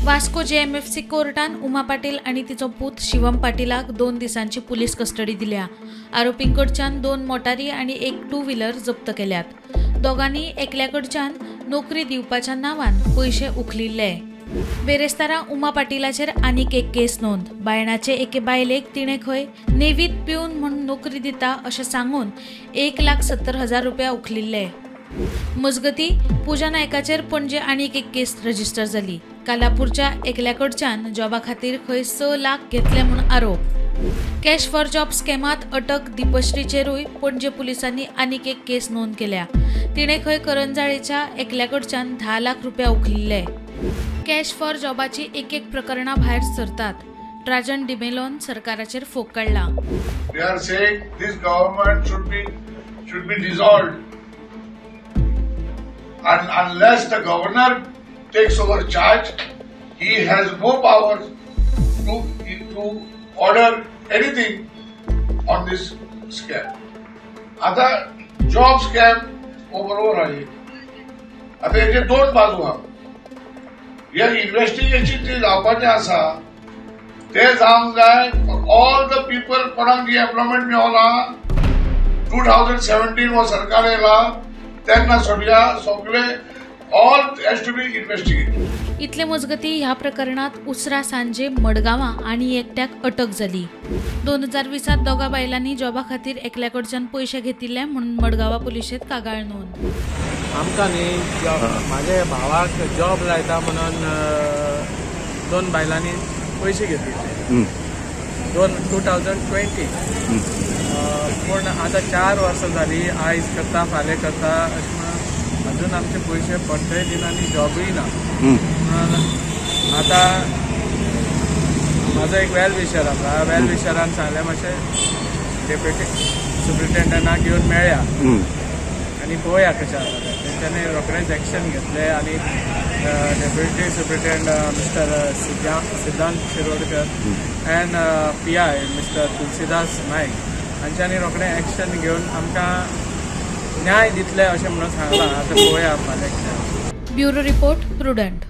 Vasco JMFC कोर्टान Uma Patil आणि तिचो पूत शिवम पाटीलाक 2 दिसांची पुलीस कस्टडी दिल्या। आरोपींकडच्यान 2 मोटारी आणि 1 टू व्हीलर जप्त केल्यात। दोगांनी एकल्याकडच्यान नोकरी दिवपाच्या नावान पैसे उखलिल्ले। बेरेस्तारा उमा पाटीलाचेर आनीक एक केस नोंद। बायणाचे एके बायलेक तिणे खंय नेवीत पिवन म्हूण नोकरी दिता अशें सांगून 1,70,000 रुपया उखलिल्ले। मजगती पूजा नायकाचेर पणजे आनीक एक केस रजिस्टर जाली। कालापूरच्या एकल्याकडच्यान जॉबा खातीर खंय 6 लाख घेतले म्हूण आरोप। कॅश फॉर जॉब स्कॅमात अटक दीपश्रीचेरूय पणजे पुलिसांनी आनीक एक केस नोंद केल्या। तिणे खंय करंजाळेच्या एकल्याकडच्यान 10 लाख रुपया उखलिल्ले। कॅश फॉर जॉबाची एक प्रकरणां भायर सरतात। ट्राजन डिमेलोन सरकाराचेर फोग काडला। We are saying this government should be dissolved, and unless the governor takes over charge, he has no power to order anything on this scam. आता जॉब स्कॅम बरोबर आहे। आता याचे 2 बाजू आहा। या इन्व्हेस्टिगेशन जे जावपाचें आसा ते जावंक जाय ऑल द पीपल कोणाक जी एम्प्लॉयमेंट मेळना। 2017 वो सरकार येयला तेन्ना सगळे all has to be investigated. इतले मजगती ह्या प्रकरणात उसरा सांजे मडगांवां आणि एकट्याक अटक जाली। 2020 दोगा बायलांनी जॉबा खातीर एकल्याकडच्यान पैसे घेतिल्ले म्हणून मडगांवां पुलिशेंत कागाळ नोंद। आमकां न्ही म्हाज्या भावाक जॉब लायता म्हणून 2 बायलांनी पैसे घेतिल्ले 2020 पूण आतां 4 वर्सां जाली। आयज करता फाल्यां करता अशें म्हणून अजून आमचे पैसे पडटय दिना आनी जॉबूय ना। आतां म्हाजो एक वेल विशर आसा। वेल विशरान सांगलें मातशें डेप्युटी सुप्रिटेंडंटाक घेवन मेळया आनी पळोवया कशें आसा तें। तेंच्यांनी रोखडेंच एक्शन घेतलें आनी deputy superintendent mister Siddhant Shirodkar and PI mister Tulsidas Naik हांच्यांनी रोखडें एक्शन घेवन आमकां न्याय दितले अशें म्हणून सांगलां। आतां पळोवया फाल्यां कितें। Bureau report prudent.